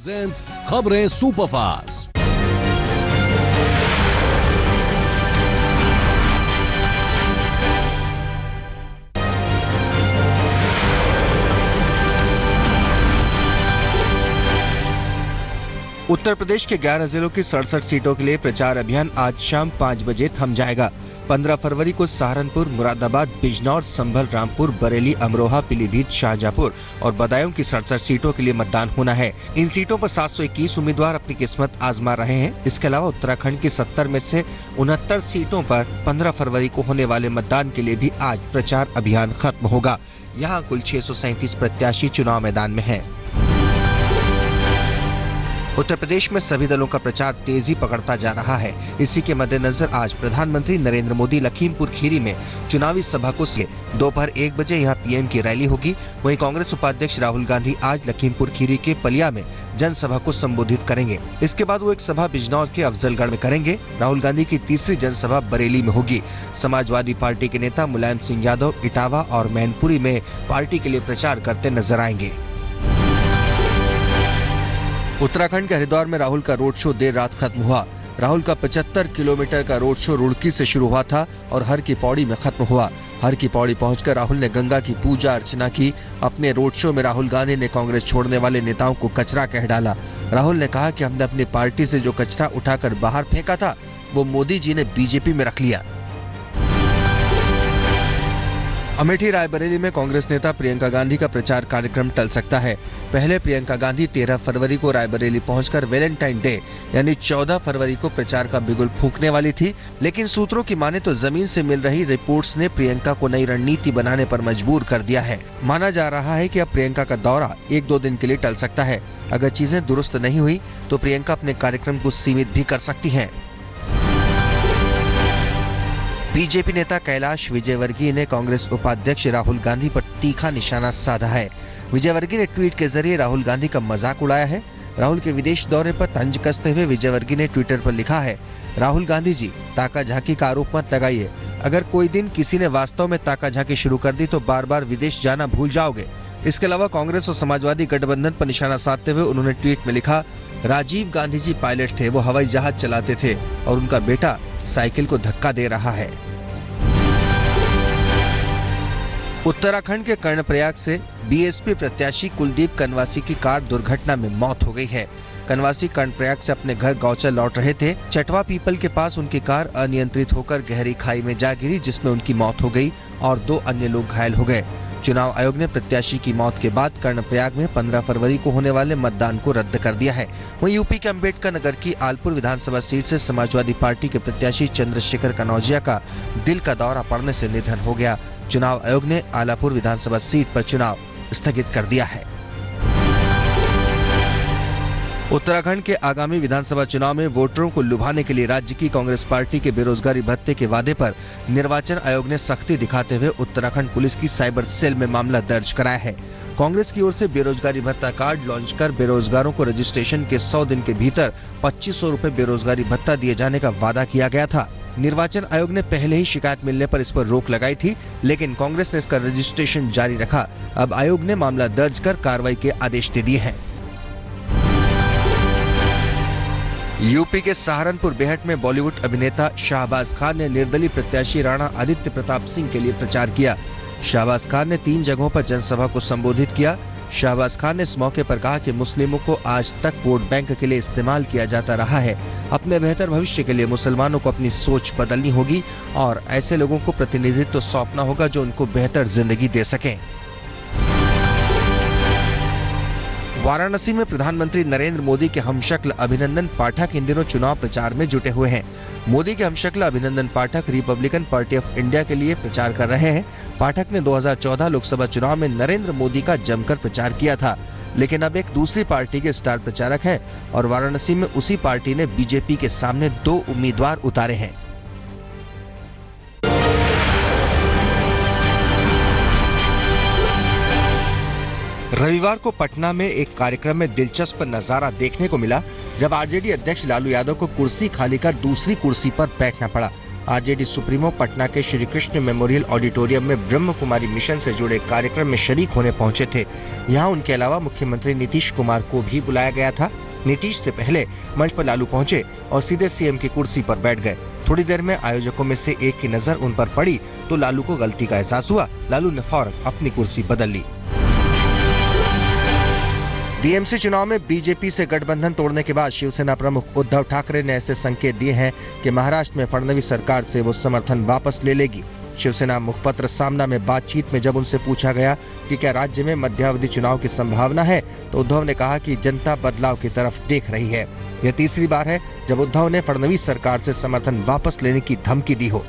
खबरें सुपरफास्ट। उत्तर प्रदेश के 11 जिलों की 67 सीटों के लिए प्रचार अभियान आज शाम 5 बजे थम जाएगा। 15 फरवरी को सहारनपुर, मुरादाबाद, बिजनौर, संभल, रामपुर, बरेली, अमरोहा, पीलीभीत, शाहजहांपुर और बदायूं की 67 सीटों के लिए मतदान होना है। इन सीटों पर 721 उम्मीदवार अपनी किस्मत आजमा रहे हैं। इसके अलावा उत्तराखंड की 70 में से 69 सीटों पर 15 फरवरी को होने वाले मतदान के लिए भी आज प्रचार अभियान खत्म होगा। यहाँ कुल 637 प्रत्याशी चुनाव मैदान में हैं। उत्तर प्रदेश में सभी दलों का प्रचार तेजी पकड़ता जा रहा है। इसी के मद्देनजर आज प्रधानमंत्री नरेंद्र मोदी लखीमपुर खीरी में चुनावी सभा को दोपहर 1 बजे यहाँ पीएम की रैली होगी। वहीं कांग्रेस उपाध्यक्ष राहुल गांधी आज लखीमपुर खीरी के पलिया में जनसभा को संबोधित करेंगे। इसके बाद वो एक सभा बिजनौर के अफजलगढ़ में करेंगे। राहुल गांधी की तीसरी जनसभा बरेली में होगी। समाजवादी पार्टी के नेता मुलायम सिंह यादव इटावा और मैनपुरी में पार्टी के लिए प्रचार करते नजर आएंगे। उत्तराखंड के हरिद्वार में राहुल का रोड शो देर रात खत्म हुआ। राहुल का 75 किलोमीटर का रोड शो रुड़की से शुरू हुआ था और हर की पौड़ी में खत्म हुआ। हर की पौड़ी पहुंचकर राहुल ने गंगा की पूजा अर्चना की। अपने रोड शो में राहुल गांधी ने कांग्रेस छोड़ने वाले नेताओं को कचरा कह डाला। राहुल ने कहा कि हमने अपनी पार्टी से जो कचरा उठाकर बाहर फेंका था वो मोदी जी ने बीजेपी में रख लिया। अमेठी रायबरेली में कांग्रेस नेता प्रियंका गांधी का प्रचार कार्यक्रम टल सकता है। पहले प्रियंका गांधी 13 फरवरी को रायबरेली पहुंचकर वैलेंटाइन डे यानी 14 फरवरी को प्रचार का बिगुल फूंकने वाली थी, लेकिन सूत्रों की माने तो जमीन से मिल रही रिपोर्ट्स ने प्रियंका को नई रणनीति बनाने पर मजबूर कर दिया है। माना जा रहा है कि अब प्रियंका का दौरा 1-2 दिन के लिए टल सकता है। अगर चीजें दुरुस्त नहीं हुई तो प्रियंका अपने कार्यक्रम को सीमित भी कर सकती है। बीजेपी नेता कैलाश विजयवर्गीय ने कांग्रेस उपाध्यक्ष राहुल गांधी पर तीखा निशाना साधा है। विजयवर्गीय ने ट्वीट के जरिए राहुल गांधी का मजाक उड़ाया है। राहुल के विदेश दौरे पर तंज कसते हुए विजयवर्गीय ने ट्विटर पर लिखा है, राहुल गांधी जी, ताका झाकी का आरोप मत लगाइए। अगर कोई दिन किसी ने वास्तव में ताका झाकी शुरू कर दी तो बार बार विदेश जाना भूल जाओगे। इसके अलावा कांग्रेस और समाजवादी गठबंधन पर निशाना साधते हुए उन्होंने ट्वीट में लिखा, राजीव गांधी जी पायलट थे, वो हवाई जहाज चलाते थे और उनका बेटा साइकिल को धक्का दे रहा है। उत्तराखंड के कर्णप्रयाग से बीएसपी प्रत्याशी कुलदीप कनवासी की कार दुर्घटना में मौत हो गई है। कनवासी कर्णप्रयाग से अपने घर गौचर लौट रहे थे। चटवा पीपल के पास उनकी कार अनियंत्रित होकर गहरी खाई में जा गिरी, जिसमें उनकी मौत हो गई और 2 अन्य लोग घायल हो गए। चुनाव आयोग ने प्रत्याशी की मौत के बाद कर्णप्रयाग में 15 फरवरी को होने वाले मतदान को रद्द कर दिया है। वहीं यूपी के अम्बेडकर नगर की आलपुर विधानसभा सीट से समाजवादी पार्टी के प्रत्याशी चंद्रशेखर कनौजिया का दिल का दौरा पड़ने से निधन हो गया। चुनाव आयोग ने आलापुर विधानसभा सीट पर चुनाव स्थगित कर दिया है। उत्तराखंड के आगामी विधानसभा चुनाव में वोटरों को लुभाने के लिए राज्य की कांग्रेस पार्टी के बेरोजगारी भत्ते के वादे पर निर्वाचन आयोग ने सख्ती दिखाते हुए उत्तराखंड पुलिस की साइबर सेल में मामला दर्ज कराया है। कांग्रेस की ओर से बेरोजगारी भत्ता कार्ड लॉन्च कर बेरोजगारों को रजिस्ट्रेशन के 100 दिन के भीतर 2500 रुपए बेरोजगारी भत्ता दिए जाने का वादा किया गया था। निर्वाचन आयोग ने पहले ही शिकायत मिलने पर इस पर रोक लगाई थी, लेकिन कांग्रेस ने इसका रजिस्ट्रेशन जारी रखा। अब आयोग ने मामला दर्ज कर कार्रवाई के आदेश दे दिए हैं। यूपी के सहारनपुर बेहट में बॉलीवुड अभिनेता शाहबाज खान ने निर्दलीय प्रत्याशी राणा आदित्य प्रताप सिंह के लिए प्रचार किया। शाहबाज खान ने 3 जगहों पर जनसभा को संबोधित किया। शाहबाज खान ने इस मौके पर कहा कि मुस्लिमों को आज तक वोट बैंक के लिए इस्तेमाल किया जाता रहा है। अपने बेहतर भविष्य के लिए मुसलमानों को अपनी सोच बदलनी होगी और ऐसे लोगों को प्रतिनिधित्व सौंपना होगा जो उनको बेहतर जिंदगी दे सकें। वाराणसी में प्रधानमंत्री नरेंद्र मोदी के हमशक्ल अभिनंदन पाठक इन दिनों चुनाव प्रचार में जुटे हुए हैं। मोदी के हमशक्ल अभिनंदन पाठक रिपब्लिकन पार्टी ऑफ इंडिया के लिए प्रचार कर रहे हैं। पाठक ने 2014 लोकसभा चुनाव में नरेंद्र मोदी का जमकर प्रचार किया था, लेकिन अब एक दूसरी पार्टी के स्टार प्रचारक हैं और वाराणसी में उसी पार्टी ने बीजेपी के सामने 2 उम्मीदवार उतारे हैं। रविवार को पटना में एक कार्यक्रम में दिलचस्प नजारा देखने को मिला, जब आरजेडी अध्यक्ष लालू यादव को कुर्सी खाली कर दूसरी कुर्सी पर बैठना पड़ा। आरजेडी सुप्रीमो पटना के श्री कृष्ण मेमोरियल ऑडिटोरियम में ब्रह्म कुमारी मिशन से जुड़े कार्यक्रम में शरीक होने पहुंचे थे। यहां उनके अलावा मुख्यमंत्री नीतीश कुमार को भी बुलाया गया था। नीतीश से पहले मंच पर लालू पहुंचे और सीधे सीएम की कुर्सी पर बैठ गए। थोड़ी देर में आयोजकों में से एक की नजर उन पर पड़ी तो लालू को गलती का एहसास हुआ। लालू ने फौरन अपनी कुर्सी बदल ली। बीएमसी चुनाव में बीजेपी से गठबंधन तोड़ने के बाद शिवसेना प्रमुख उद्धव ठाकरे ने ऐसे संकेत दिए हैं कि महाराष्ट्र में फडणवीस सरकार से वो समर्थन वापस ले लेगी। शिवसेना मुखपत्र सामना में बातचीत में जब उनसे पूछा गया कि क्या राज्य में मध्यावधि चुनाव की संभावना है, तो उद्धव ने कहा कि जनता बदलाव की तरफ देख रही है। यह तीसरी बार है जब उद्धव ने फडणवीस सरकार से समर्थन वापस लेने की धमकी दी हो।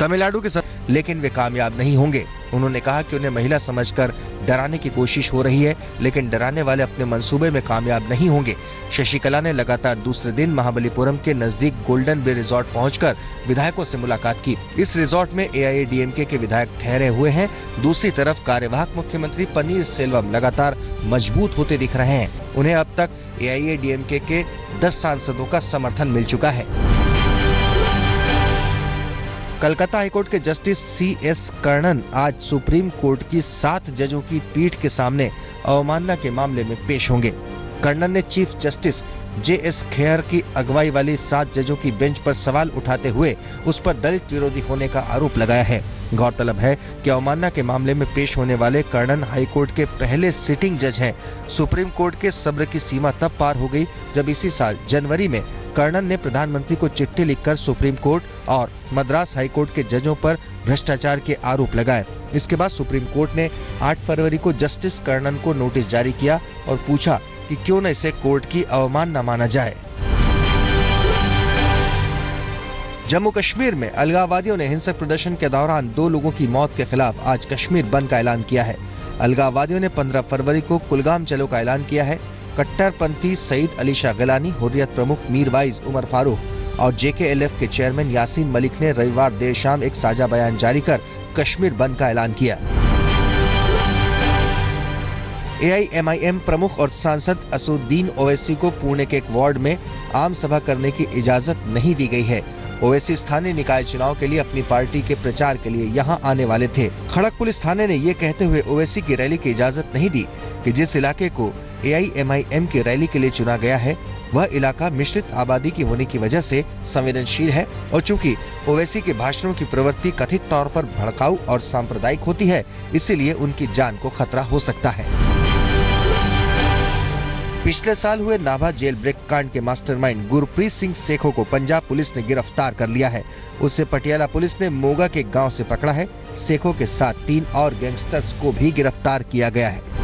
तमिलनाडु के लेकिन वे कामयाब नहीं होंगे। उन्होंने कहा कि उन्हें महिला समझकर डराने की कोशिश हो रही है, लेकिन डराने वाले अपने मंसूबे में कामयाब नहीं होंगे। शशिकला ने लगातार दूसरे दिन महाबलीपुरम के नजदीक गोल्डन बे रिजॉर्ट पहुंचकर विधायकों से मुलाकात की। इस रिजॉर्ट में एआईएडीएमके के विधायक ठहरे हुए हैं। दूसरी तरफ कार्यवाहक मुख्यमंत्री पनीर सेल्वम लगातार मजबूत होते दिख रहे हैं। उन्हें अब तक एआईएडीएमके के 10 सांसदों का समर्थन मिल चुका है। कलकत्ता हाईकोर्ट के जस्टिस सीएस कर्णन आज सुप्रीम कोर्ट की 7 जजों की पीठ के सामने अवमानना के मामले में पेश होंगे। कर्णन ने चीफ जस्टिस जेएस खेयर की अगुवाई वाली 7 जजों की बेंच पर सवाल उठाते हुए उस पर दलित विरोधी होने का आरोप लगाया है। गौरतलब है कि अवमानना के मामले में पेश होने वाले कर्णन हाईकोर्ट के पहले सिटिंग जज हैं। सुप्रीम कोर्ट के सब्र की सीमा तब पार हो गई जब इसी साल जनवरी में कर्णन ने प्रधानमंत्री को चिट्ठी लिखकर सुप्रीम कोर्ट और मद्रास हाईकोर्ट के जजों पर भ्रष्टाचार के आरोप लगाए। इसके बाद सुप्रीम कोर्ट ने 8 फरवरी को जस्टिस कर्णन को नोटिस जारी किया और पूछा कि क्यों न इसे कोर्ट की अवमानना माना जाए। जम्मू कश्मीर में अलगाववादियों ने हिंसक प्रदर्शन के दौरान 2 लोगों की मौत के खिलाफ आज कश्मीर बंद का ऐलान किया है। अलगाववादियों ने 15 फरवरी को कुलगाम चलो का ऐलान किया है। कट्टरपंथी सईद अली शाह गिलानी, हुर्रियत प्रमुख मीरवाइज उमर फारूक और जेकेएलएफ के चेयरमैन यासीन मलिक ने रविवार देर शाम एक साझा बयान जारी कर कश्मीर बंद का ऐलान किया। एआईएमआईएम प्रमुख और सांसद असदुद्दीन ओवैसी को पुणे के एक वार्ड में आम सभा करने की इजाजत नहीं दी गई है। ओवैसी स्थानीय निकाय चुनाव के लिए अपनी पार्टी के प्रचार के लिए यहां आने वाले थे। खड़क पुलिस थाने ने ये कहते हुए ओवैसी की रैली की इजाजत नहीं दी कि जिस इलाके को एआईएमआईएम की रैली के लिए चुना गया है वह इलाका मिश्रित आबादी की होने की वजह से संवेदनशील है और चूंकि ओवैसी के भाषणों की प्रवृत्ति कथित तौर पर भड़काऊ और सांप्रदायिक होती है, इसीलिए उनकी जान को खतरा हो सकता है। पिछले साल हुए नाभा जेल ब्रेक कांड के मास्टरमाइंड गुरप्रीत सिंह सेखों को पंजाब पुलिस ने गिरफ्तार कर लिया है। उसे पटियाला पुलिस ने मोगा के गांव से पकड़ा है। सेखों के साथ 3 और गैंगस्टर्स को भी गिरफ्तार किया गया है।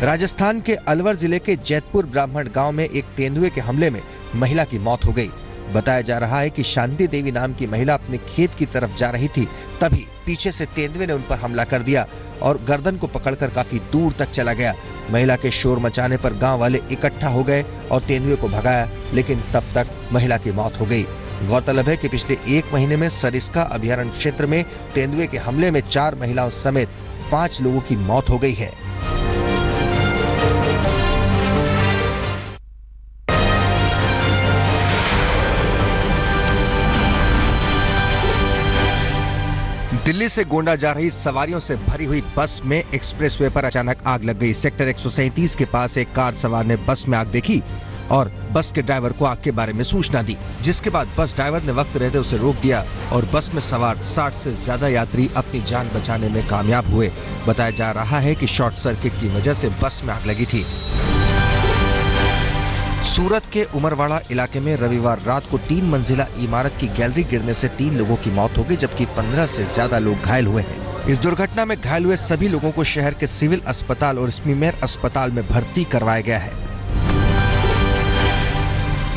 राजस्थान के अलवर जिले के जैतपुर ब्राह्मण गांव में एक तेंदुए के हमले में महिला की मौत हो गई। बताया जा रहा है कि शांति देवी नाम की महिला अपने खेत की तरफ जा रही थी, तभी पीछे से तेंदुए ने उन पर हमला कर दिया और गर्दन को पकड़कर काफी दूर तक चला गया। महिला के शोर मचाने पर गांव वाले इकट्ठा हो गए और तेंदुए को भगाया, लेकिन तब तक महिला की मौत हो गई। गौरतलब है कि पिछले 1 महीने में सरिस्का अभयारण्य क्षेत्र में तेंदुए के हमले में 4 महिलाओं समेत 5 लोगों की मौत हो गई है। दिल्ली से गोंडा जा रही सवारियों से भरी हुई बस में एक्सप्रेसवे पर अचानक आग लग गई। सेक्टर 137 के पास एक कार सवार ने बस में आग देखी और बस के ड्राइवर को आग के बारे में सूचना दी, जिसके बाद बस ड्राइवर ने वक्त रहते उसे रोक दिया और बस में सवार 60 से ज्यादा यात्री अपनी जान बचाने में कामयाब हुए। बताया जा रहा है कि शॉर्ट सर्किट की वजह से बस में आग लगी थी। सूरत के उमरवाड़ा इलाके में रविवार रात को 3 मंजिला इमारत की गैलरी गिरने से 3 लोगों की मौत हो गई, जबकि 15 से ज्यादा लोग घायल हुए हैं। इस दुर्घटना में घायल हुए सभी लोगों को शहर के सिविल अस्पताल और स्मीमेर अस्पताल में भर्ती करवाया गया है।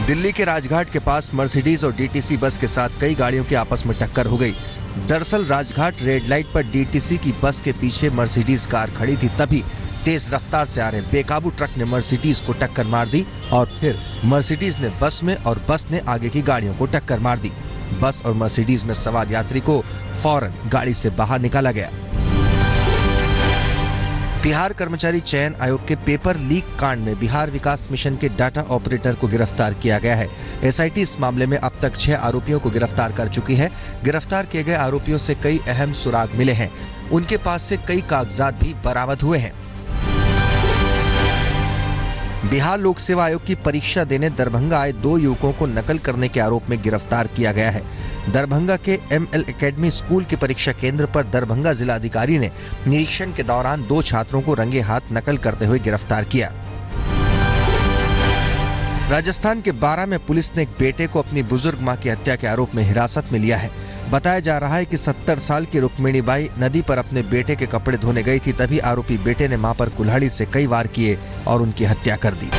दिल्ली के राजघाट के पास मर्सिडीज और डीटीसी बस के साथ कई गाड़ियों की आपस में टक्कर हो गई। दरअसल राजघाट रेड लाइट पर डीटीसी की बस के पीछे मर्सिडीज कार खड़ी थी, तभी तेज रफ्तार से आ रहे बेकाबू ट्रक ने मर्सिडीज को टक्कर मार दी और फिर मर्सिडीज ने बस में और बस ने आगे की गाड़ियों को टक्कर मार दी। बस और मर्सिडीज में सवार यात्री को फौरन गाड़ी से बाहर निकाला गया। बिहार कर्मचारी चयन आयोग के पेपर लीक कांड में बिहार विकास मिशन के डाटा ऑपरेटर को गिरफ्तार किया गया है। एसआईटी इस मामले में अब तक 6 आरोपियों को गिरफ्तार कर चुकी है। गिरफ्तार किए गए आरोपियों से कई अहम सुराग मिले हैं। उनके पास से कई कागजात भी बरामद हुए हैं। बिहार लोक सेवा आयोग की परीक्षा देने दरभंगा आए 2 युवकों को नकल करने के आरोप में गिरफ्तार किया गया है। दरभंगा के ML एकेडमी स्कूल के परीक्षा केंद्र पर दरभंगा जिलाधिकारी ने निरीक्षण के दौरान 2 छात्रों को रंगे हाथ नकल करते हुए गिरफ्तार किया। राजस्थान के बारां में पुलिस ने एक बेटे को अपनी बुजुर्ग मां की हत्या के आरोप में हिरासत में लिया है। बताया जा रहा है कि 70 साल की रुक्मिणी बाई नदी पर अपने बेटे के कपड़े धोने गई थी, तभी आरोपी बेटे ने मां पर कुल्हाड़ी से कई वार किए और उनकी हत्या कर दी।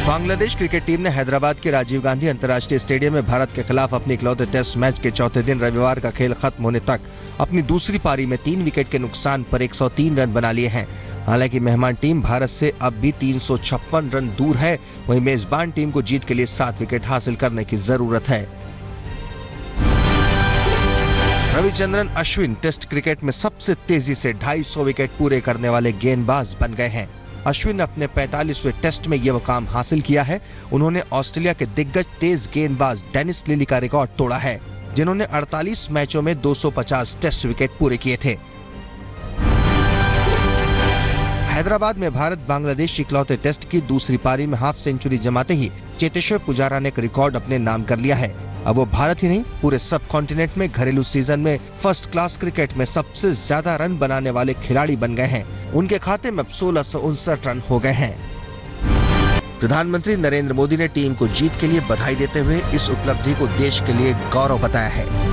बांग्लादेश क्रिकेट टीम ने हैदराबाद के राजीव गांधी अंतर्राष्ट्रीय स्टेडियम में भारत के खिलाफ अपने इकलौते टेस्ट मैच के चौथे दिन रविवार का खेल खत्म होने तक अपनी दूसरी पारी में 3 विकेट के नुकसान पर 103 रन बना लिए हैं। हालांकि मेहमान टीम भारत से अब भी 356 रन दूर है, वहीं मेजबान टीम को जीत के लिए 7 विकेट हासिल करने की जरूरत है। रविचंद्रन अश्विन टेस्ट क्रिकेट में सबसे तेजी से 250 विकेट पूरे करने वाले गेंदबाज बन गए हैं। अश्विन ने अपने 45वें टेस्ट में यह मुकाम हासिल किया है। उन्होंने ऑस्ट्रेलिया के दिग्गज तेज गेंदबाज डेनिस लिली का रिकॉर्ड तोड़ा है, जिन्होंने 48 मैचों में 250 टेस्ट विकेट पूरे किए थे। हैदराबाद में भारत बांग्लादेश इकलौते टेस्ट की दूसरी पारी में हाफ सेंचुरी जमाते ही चेतेश्वर पुजारा ने एक रिकॉर्ड अपने नाम कर लिया है। अब वो भारत ही नहीं, पूरे सब कॉन्टिनेंट में घरेलू सीजन में फर्स्ट क्लास क्रिकेट में सबसे ज्यादा रन बनाने वाले खिलाड़ी बन गए हैं। उनके खाते में अब 1659 रन हो गए हैं। प्रधानमंत्री नरेंद्र मोदी ने टीम को जीत के लिए बधाई देते हुए इस उपलब्धि को देश के लिए गौरव बताया है।